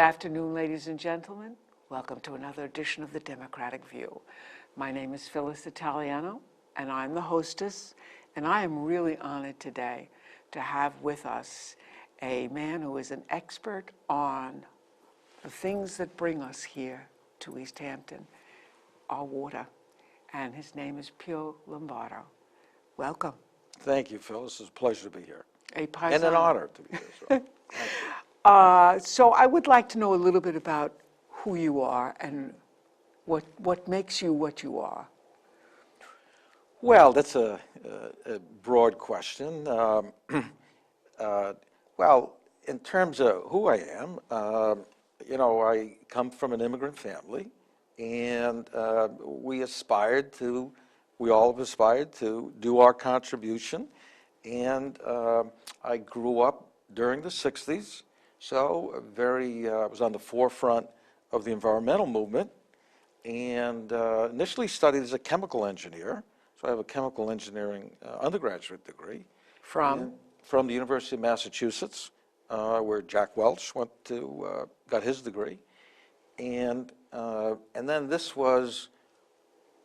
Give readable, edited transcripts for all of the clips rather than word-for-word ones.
afternoon, ladies and gentlemen. Welcome to another edition of the Democratic View. My name is Phyllis Italiano, and I'm the hostess, and I am really honored today to have with us a man who is an expert on the things that bring us here to East Hampton, our water, and his name is Pio Lombardo. Welcome. Thank you, Phyllis. It's a pleasure to be here. A paisano. And an honor to be here. So, thank you. So I would like to know a little bit about who you are and what makes you what you are. Well, that's a broad question. Well, in terms of who I am, I come from an immigrant family, and we all have aspired to do our contribution. And I grew up during the 60s, so I was on the forefront of the environmental movement, and initially studied as a chemical engineer. So I have a chemical engineering undergraduate degree. From the University of Massachusetts, where Jack Welch got his degree. And then this was,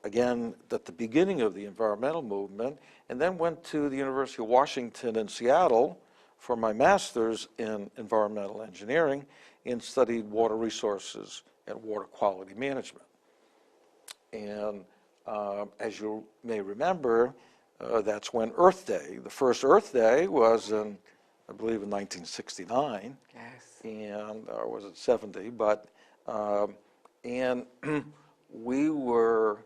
again, at the beginning of the environmental movement, and then went to the University of Washington in Seattle for my master's in environmental engineering and studied water resources and water quality management. And as you may remember, that's when Earth Day, the first Earth Day was I believe in 1969. Yes. Or was it 70? But, and we were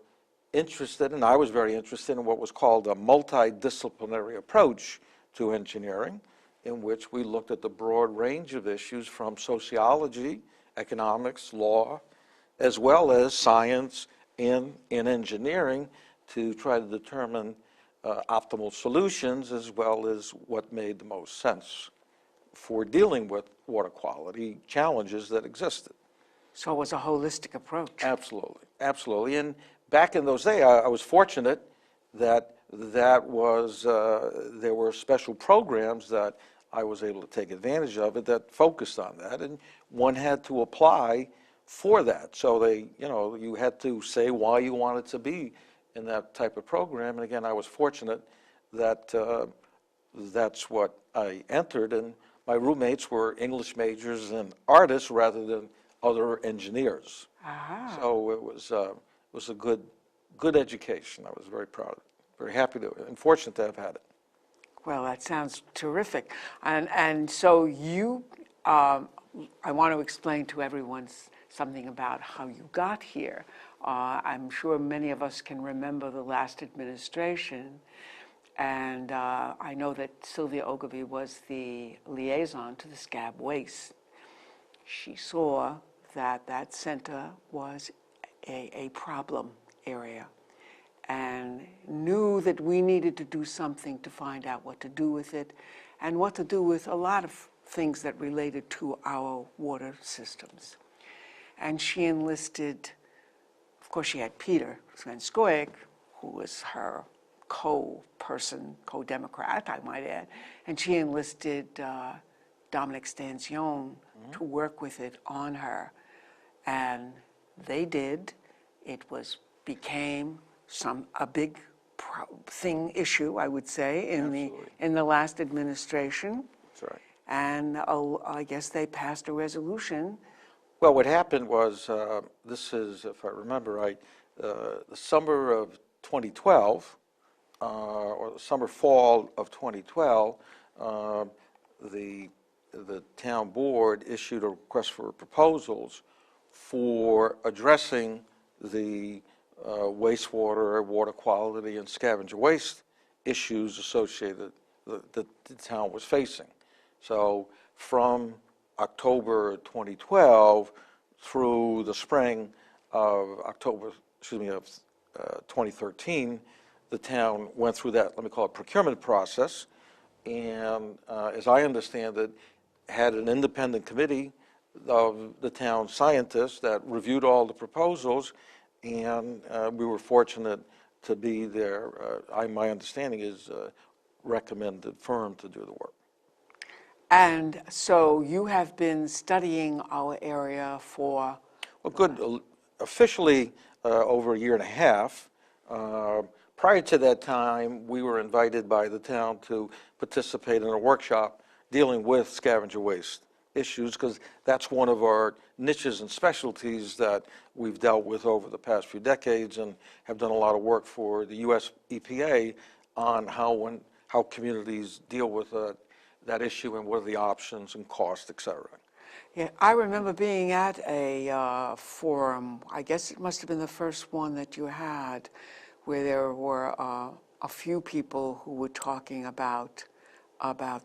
interested, and I was very interested in what was called a multidisciplinary approach to engineering, in which we looked at the broad range of issues from sociology, economics, law, as well as science and engineering to try to determine optimal solutions, as well as what made the most sense for dealing with water quality challenges that existed. So it was a holistic approach. Absolutely, absolutely. And back in those days, I was fortunate that there were special programs that I was able to take advantage of it that focused on that, and one had to apply for that. So you had to say why you wanted to be in that type of program. And again, I was fortunate that that's what I entered, and my roommates were English majors and artists rather than other engineers. Ah. So it was a good education. I was very proud of it, very happy and fortunate to have had it. Well, that sounds terrific. And so I want to explain to everyone something about how you got here. I'm sure many of us can remember the last administration, and I know that Sylvia Ogilvie was the liaison to the scab waste. She saw that center was a problem area, and knew that we needed to do something to find out what to do with it, and what to do with a lot of things that related to our water systems. And she enlisted, of course she had Peter Svenskoik, who was her co-Democrat, I might add, and she enlisted Dominic Stanzione to work with it on her. And they did. It became a big issue, I would say, in the last administration. That's right. And I guess they passed a resolution. Well, what happened was, this is, if I remember right, the summer of 2012, or the fall of 2012, the town board issued a request for proposals for addressing the wastewater, water quality, and scavenger waste issues associated that the town was facing. So from October 2012 through the spring of 2013, the town went through that, let me call it, procurement process, and as I understand it, had an independent committee of the town scientists that reviewed all the proposals, and we were fortunate to be there. My understanding is recommended firm to do the work. And so you have been studying our area for, Well, good, officially over a year and a half. Prior to that time, we were invited by the town to participate in a workshop dealing with scavenger waste issues, because that's one of our niches and specialties that we've dealt with over the past few decades, and have done a lot of work for the US EPA on how communities deal with that issue and what are the options and costs, et cetera. yeah, I remember being at a forum, I guess it must have been the first one that you had, where there were a few people who were talking about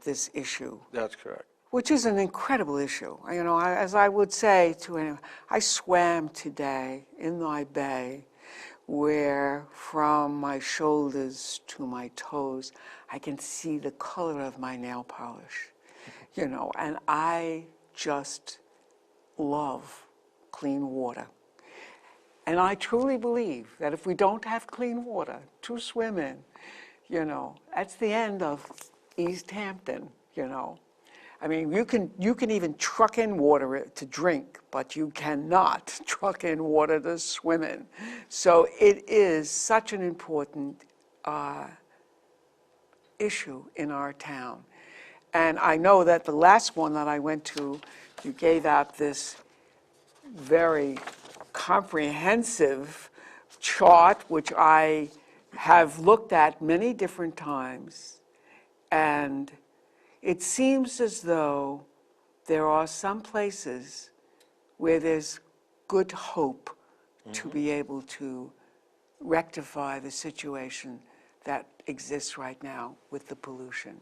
this issue, That's correct. which is an incredible issue. You know, as I would say to anyone, I swam today in my bay where from my shoulders to my toes, I can see the color of my nail polish, you know, and I just love clean water. And I truly believe that if we don't have clean water to swim in, you know, that's the end of East Hampton, you know. I mean, you can even truck in water to drink, but you cannot truck in water to swim in. So it is such an important issue in our town. And I know that the last one that I went to, you gave out this very comprehensive chart, which I have looked at many different times. And it seems as though there are some places where there's good hope to be able to rectify the situation that exists right now with the pollution.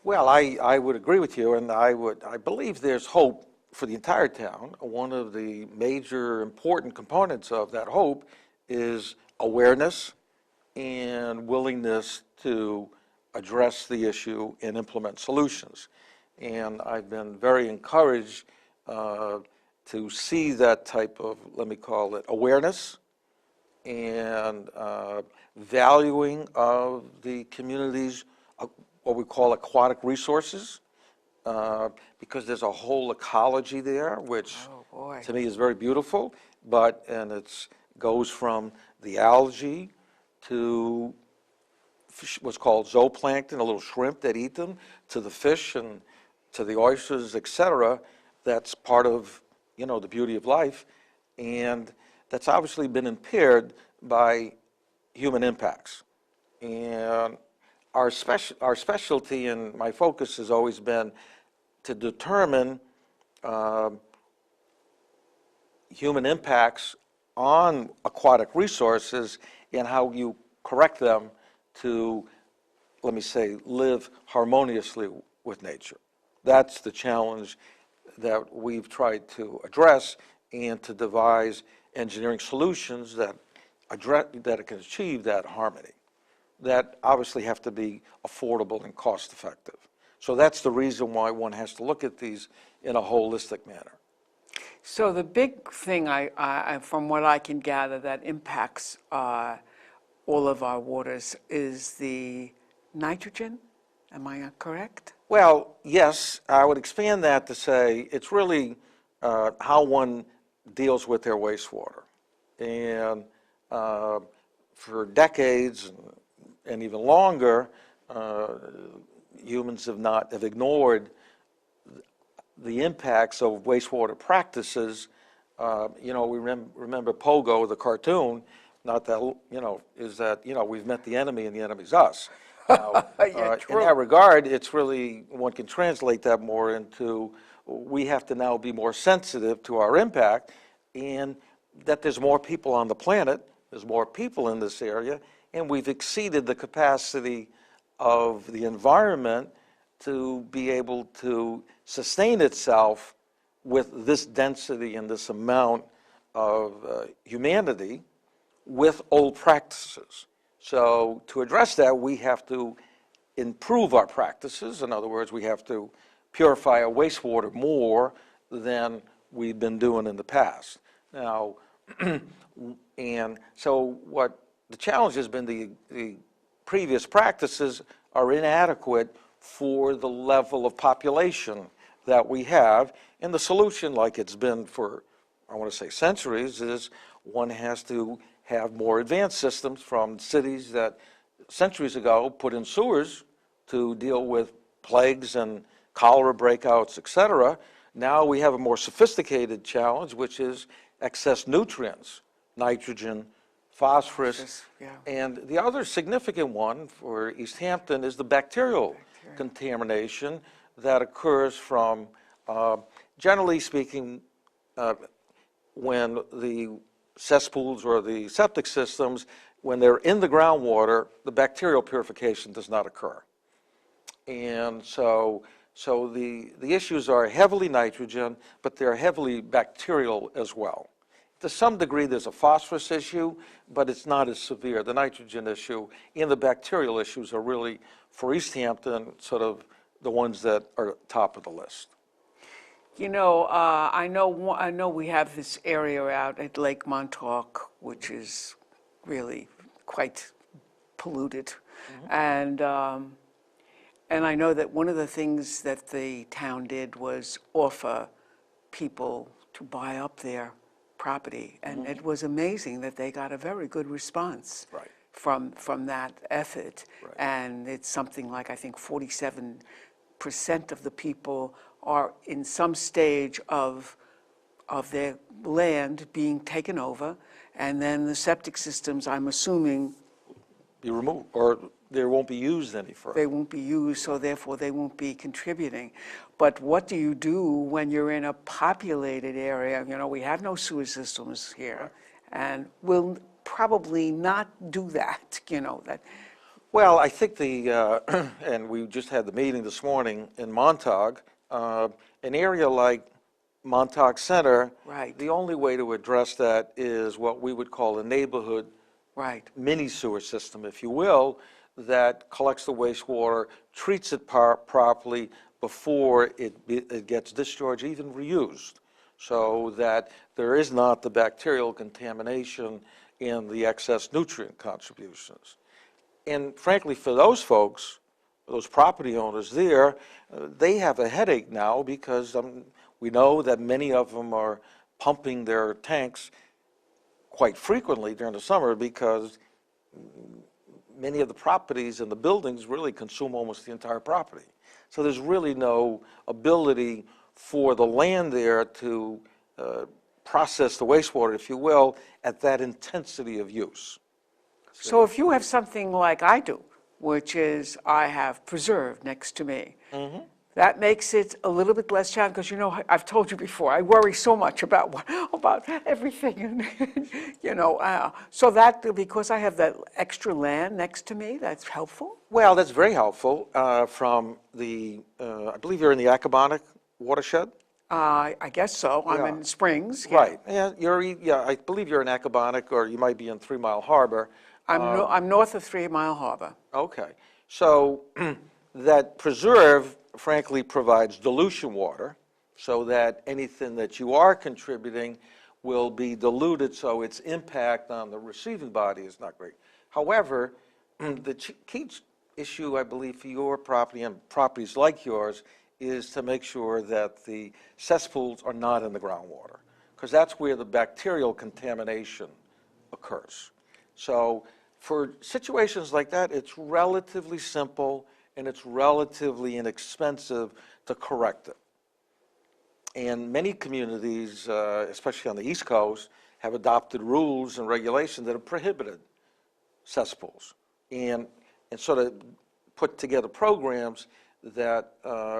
Well, I would agree with you, and I believe there's hope for the entire town. One of the major important components of that hope is awareness and willingness to address the issue and implement solutions. And I've been very encouraged to see that type of, let me call it, awareness and valuing of the community's what we call aquatic resources, because there's a whole ecology there, which to me is very beautiful, and it goes from the algae to what's called zooplankton, a little shrimp that eat them, to the fish and to the oysters, et cetera. That's part of, you know, the beauty of life, and that's obviously been impaired by human impacts. And our specialty and my focus has always been to determine human impacts on aquatic resources and how you correct them to, let me say, live harmoniously with nature. That's the challenge that we've tried to address, and to devise engineering solutions that can achieve that harmony, that obviously have to be affordable and cost effective. So that's the reason why one has to look at these in a holistic manner. So the big thing, from what I can gather, that impacts all of our waters is the nitrogen. Am I correct? Well, yes, I would expand that to say it's really how one deals with their wastewater. And for decades and even longer, humans have ignored the impacts of wastewater practices. You know, we remember Pogo, the cartoon, not that, you know, is that, you know, we've met the enemy and the enemy's us. Now, Yeah, in that regard, it's really, one can translate that more into, we have to now be more sensitive to our impact, and that there's more people on the planet, there's more people in this area, and we've exceeded the capacity of the environment to be able to sustain itself with this density and this amount of humanity with old practices. So to address that, we have to improve our practices. In other words, we have to purify our wastewater more than we've been doing in the past. Now, and so what the challenge has been, the previous practices are inadequate for the level of population that we have. And the solution, like it's been for, I want to say centuries, is one has to have more advanced systems from cities that centuries ago put in sewers to deal with plagues and cholera breakouts, et cetera. Now we have a more sophisticated challenge, which is excess nutrients, nitrogen, phosphorus. Yeah. And the other significant one for East Hampton is the bacterial contamination that occurs from, generally speaking, when the cesspools or the septic systems, when they're in the groundwater, the bacterial purification does not occur. And so the issues are heavily nitrogen, but they're heavily bacterial as well. To some degree, there's a phosphorus issue, but it's not as severe. The nitrogen issue and the bacterial issues are really, for East Hampton, sort of the ones that are top of the list. You know, I know we have this area out at Lake Montauk, which is really quite polluted. And I know that one of the things that the town did was offer people to buy up their property. And it was amazing that they got a very good response from that effort. And it's something like, I think, 47% of the people are in some stage of their land being taken over. And then the septic systems, I'm assuming, Be removed, or they won't be used any further. they won't be used, so therefore they won't be contributing. But what do you do when you're in a populated area? You know, we have no sewer systems here, and we'll probably not do that, you know, that. Well, I think and we just had the meeting this morning in Montauk, an area like Montauk Center, the only way to address that is what we would call a neighborhood mini sewer system, if you will, that collects the wastewater, treats it properly before it gets discharged, even reused, so that there is not the bacterial contamination and the excess nutrient contributions. And frankly, for those folks, those property owners there, they have a headache now because we know that many of them are pumping their tanks quite frequently during the summer because many of the properties and the buildings really consume almost the entire property. So there's really no ability for the land there to process the wastewater, if you will, at that intensity of use. So if you have something like I do, which is I have preserve next to me, that makes it a little bit less challenging, because, you know, I've told you before, I worry so much about everything, and, you know, so that, because I have that extra land next to me, that's helpful? Well, that's very helpful from the, I believe you're in the Accabonac watershed? I guess so. I'm in Springs. Right. Yeah, I believe you're in Accabonac, or you might be in 3 Mile Harbor. I'm north of 3 Mile Harbor. Okay. So that preserve, frankly, provides dilution water so that anything that you are contributing will be diluted, so its impact on the receiving body is not great. However, the key issue, I believe, for your property and properties like yours is to make sure that the cesspools are not in the groundwater, because that's where the bacterial contamination occurs. So for situations like that, it's relatively simple and it's relatively inexpensive to correct it. And many communities, especially on the East Coast, have adopted rules and regulations that have prohibited cesspools and sort of put together programs that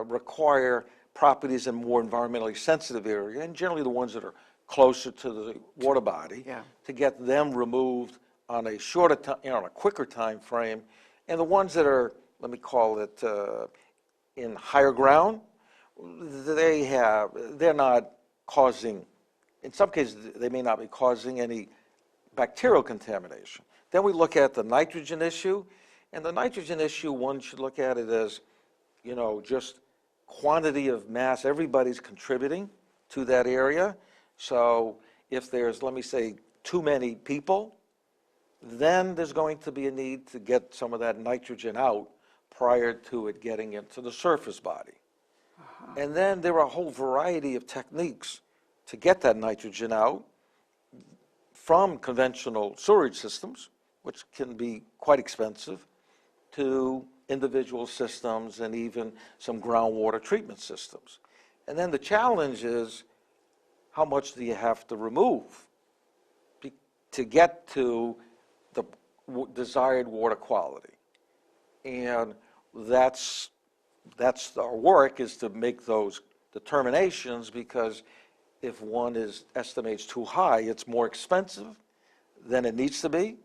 require properties in more environmentally sensitive area, and generally the ones that are closer to the water body, to get them removed on a shorter time, on a quicker time frame, and the ones that are, let me call it, in higher ground, they're not causing, in some cases they may not be causing any bacterial contamination. Then we look at the nitrogen issue, and the nitrogen issue, one should look at it as, you know, just quantity of mass. Everybody's contributing to that area. So if there's, let me say, too many people, then there's going to be a need to get some of that nitrogen out prior to it getting into the surface body. And then there are a whole variety of techniques to get that nitrogen out from conventional sewage systems, which can be quite expensive, to individual systems and even some groundwater treatment systems. And then the challenge is, how much do you have to remove to get to the desired water quality? And that's our work, is to make those determinations, because if one estimates too high, it's more expensive than it needs to be.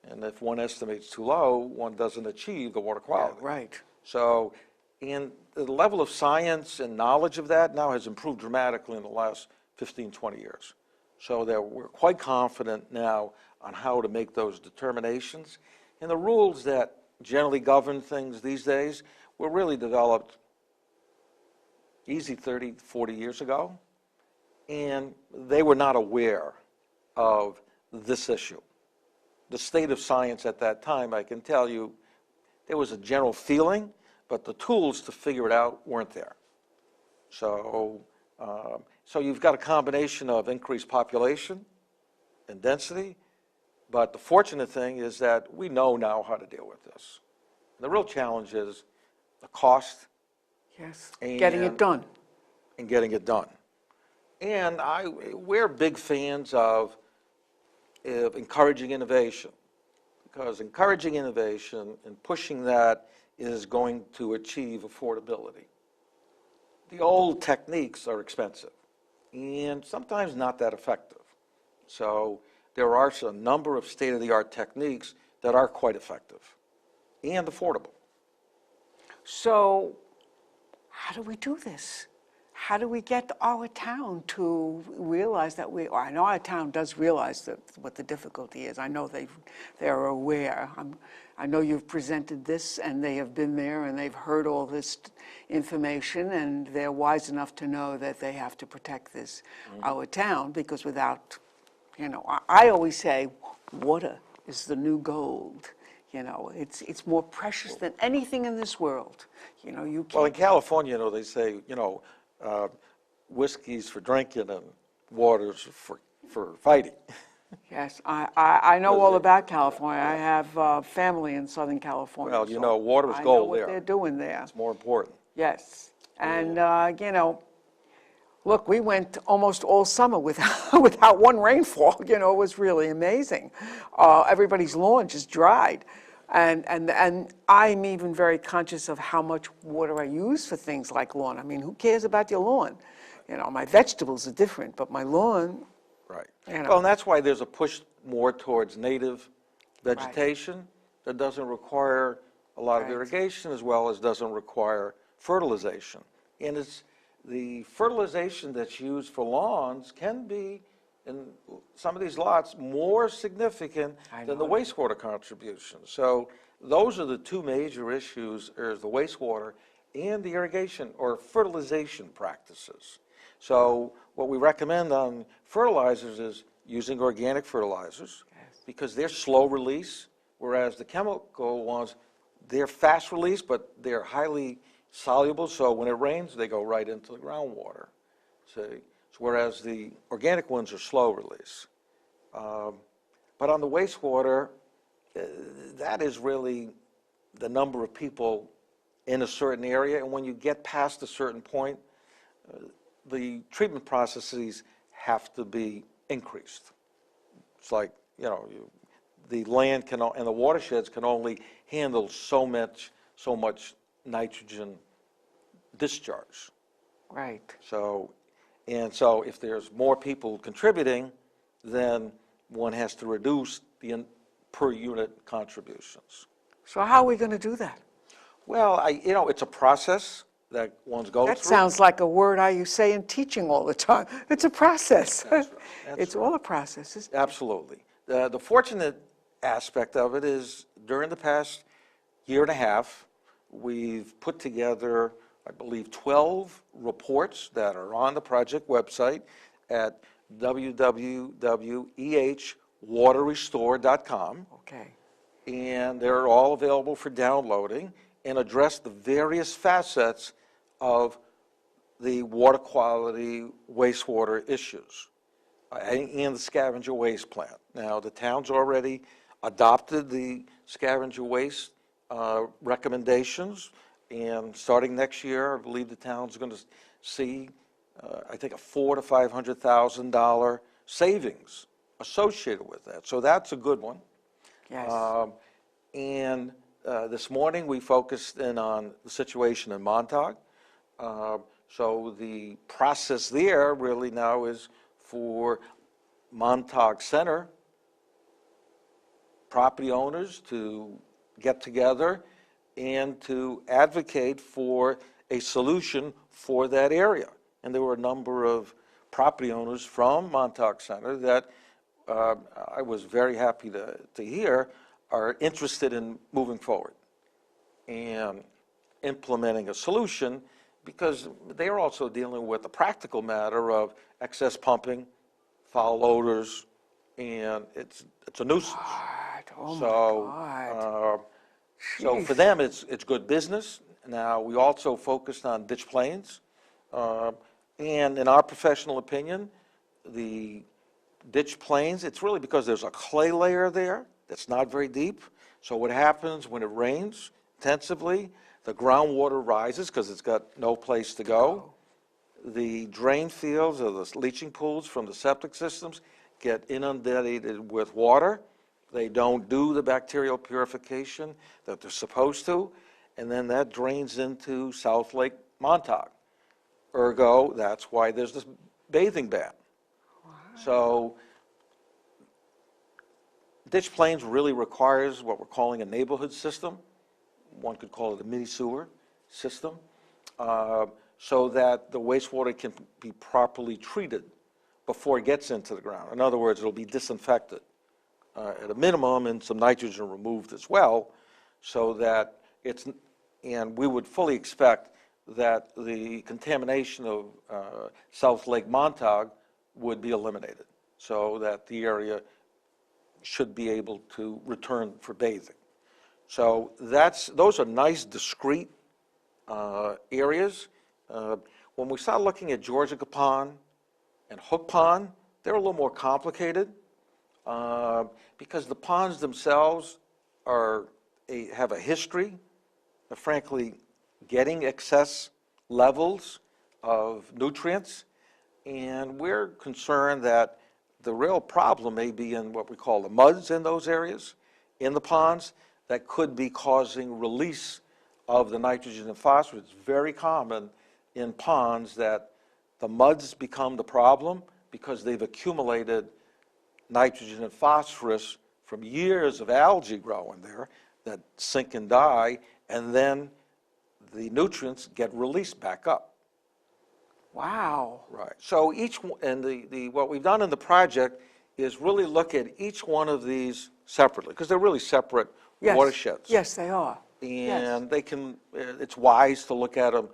And if one estimates too low, one doesn't achieve the water quality. Yeah, right. So, and the level of science and knowledge of that now has improved dramatically in the last 15, 20 years. So that we're quite confident now on how to make those determinations. And the rules that generally govern things these days were really developed easy 30, 40 years ago. And they were not aware of this issue. The state of science at that time, I can tell you, there was a general feeling, but the tools to figure it out weren't there. So, so you've got a combination of increased population and density, but the fortunate thing is that we know now how to deal with this. The real challenge is the cost. Yes, getting it done. And getting it done. And we're big fans of encouraging innovation, because encouraging innovation and pushing that is going to achieve affordability. The old techniques are expensive and sometimes not that effective. So there are a number of state-of-the-art techniques that are quite effective and affordable. So how do we do this? How do we get our town to realize that or I know our town does realize what the difficulty is. I know they're aware. I know you've presented this, and they have been there, and they've heard all this information, and they're wise enough to know that they have to protect this, our town, because without, I always say, water is the new gold. It's more precious than anything in this world. You can't. Well, in California, they say, whiskey's for drinking and water's for fighting. Yes, I know all about California. I have family in Southern California. Well, water is I know gold what there. they're doing there. It's more important. Yes, and look, we went almost all summer without one rainfall. It was really amazing. Everybody's lawn just dried. And I'm even very conscious of how much water I use for things like lawn. I mean, who cares about your lawn? My vegetables are different, but my lawn. Right. Well, and that's why there's a push more towards native vegetation Right. that doesn't require a lot of Right. irrigation, as well as doesn't require fertilization. And it's the fertilization that's used for lawns can be, in some of these lots, more significant than the wastewater contribution. So those are the two major issues, is the wastewater and the irrigation or fertilization practices. So what we recommend on fertilizers is using organic fertilizers, because they're slow release, whereas the chemical ones, they're fast release, but they're highly soluble, so when it rains, they go right into the groundwater. Whereas the organic ones are slow release. But on the wastewater, that is really the number of people in a certain area, and when you get past a certain point, the treatment processes have to be increased. It's like, the land and the watersheds can only handle so much nitrogen discharge. Right. So if there's more people contributing, then one has to reduce the per unit contributions. So how are we going to do that? Well, it's a process that one's going through. That sounds like a word I say in teaching all the time. It's a process. That's right. It's all a process, isn't it? Absolutely. The fortunate aspect of it is, during the past year and a half, we've put together, I believe, 12 reports that are on the project website at www.ehwaterrestore.com. Okay. And they're all available for downloading. and address the various facets of the water quality, wastewater issues, and the scavenger waste plant. Now, the town's already adopted the scavenger waste recommendations, and starting next year, I believe the town's going to see, I think, a $400,000 to $500,000 savings associated with that. So that's a good one. Yes. And this morning, we focused in on the situation in Montauk. So the process there really now is for Montauk Center property owners to get together and to advocate for a solution for that area. And there were a number of property owners from Montauk Center that I was very happy to hear are interested in moving forward and implementing a solution, because they're also dealing with the practical matter of excess pumping, foul odors, and it's a nuisance. God, oh So, my God. So for them, it's good business. Now, we also focused on ditch plains, and in our professional opinion, the ditch plains, it's really because there's a clay layer there that's not very deep. So what happens when it rains intensively, the groundwater rises because it's got no place to go. The drain fields or the leaching pools from the septic systems get inundated with water. They don't do the bacterial purification that they're supposed to, and then that drains into South Lake Montauk. Ergo, that's why there's this bathing ban. Wow. So ditch plains really requires what we're calling a neighborhood system. One could call it a mini sewer system, so that the wastewater can be properly treated before it gets into the ground. In other words, it'll be disinfected at a minimum, and some nitrogen removed as well, so that it's, and we would fully expect that the contamination of South Lake Montauk would be eliminated, so that the area should be able to return for bathing. So those are nice, discrete areas. When we start looking at Georgia Pond and Hook Pond, they're a little more complicated because the ponds themselves have a history of, frankly, getting excess levels of nutrients, and we're concerned that the real problem may be in what we call the muds in those areas, in the ponds, that could be causing release of the nitrogen and phosphorus. It's very common in ponds that the muds become the problem because they've accumulated nitrogen and phosphorus from years of algae growing there that sink and die, and then the nutrients get released back up. Wow. Right. So each one, and what we've done in the project is really look at each one of these separately, because they're really separate watersheds. Yes, they are. And they can, it's wise to look at them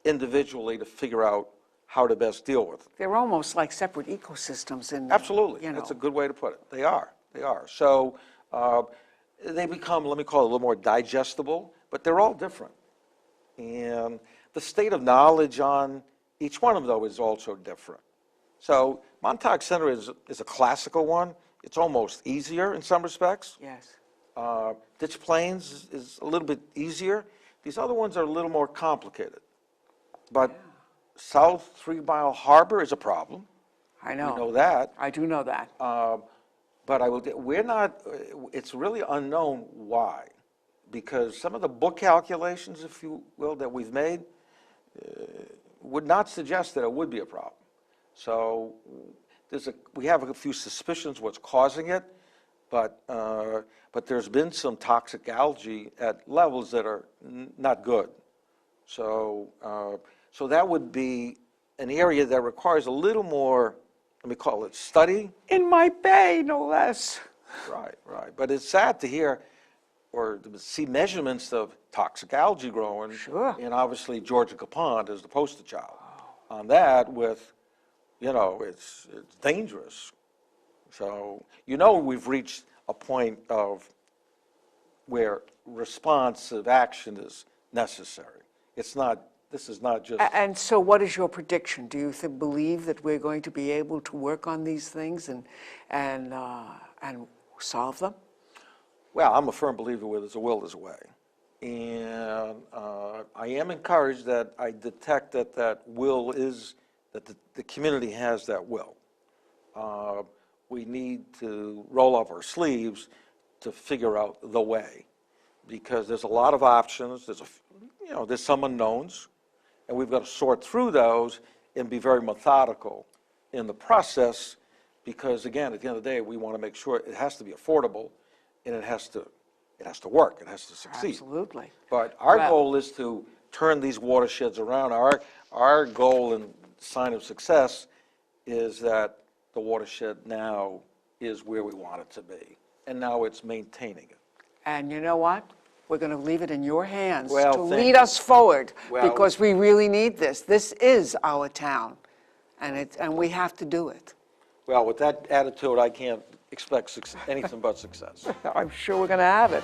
individually to figure out how to best deal with them. They're almost like separate ecosystems in Absolutely. You know. That's a good way to put it. They are. So they become, let me call it, a little more digestible, but they're all different. And the state of knowledge on each one of them, though, is also different. So Montauk Center is a classical one. It's almost easier in some respects. Yes. Ditch Plains is a little bit easier. These other ones are a little more complicated. But South 3 Mile Harbor is a problem. I know. We know that. I do know that. But we're not, it's really unknown why. Because some of the book calculations, if you will, that we've made would not suggest that it would be a problem. So we have a few suspicions what's causing it, but there's been some toxic algae at levels that are not good. So that would be an area that requires a little more, let me call it, study. In my bay, no less. Right. But it's sad to hear or to see measurements of toxic algae growing. Sure. And obviously Georgia Pond is the poster child on that with, it's dangerous. So, we've reached a point of where responsive action is necessary. It's not, this is not just, And so what is your prediction? Do you believe that we're going to be able to work on these things and solve them? well, I'm a firm believer where there's a will, there's a way. And I am encouraged that I detect that that will is, that the community has that will. We need to roll up our sleeves to figure out the way, because there's a lot of options, there's some unknowns, and we've got to sort through those and be very methodical in the process, because again, at the end of the day, we want to make sure it has to be affordable, and it has to work, it has to succeed. Absolutely. But our Well- goal is to turn these watersheds around. Our goal and sign of success is that the watershed now is where we want it to be, and now it's maintaining it. And you know what? We're going to leave it in your hands Well, to thank lead you. us forward, Well- because we really need this. This is our town, and we have to do it. Well, with that attitude, I can't expect anything but success. I'm sure we're going to have it.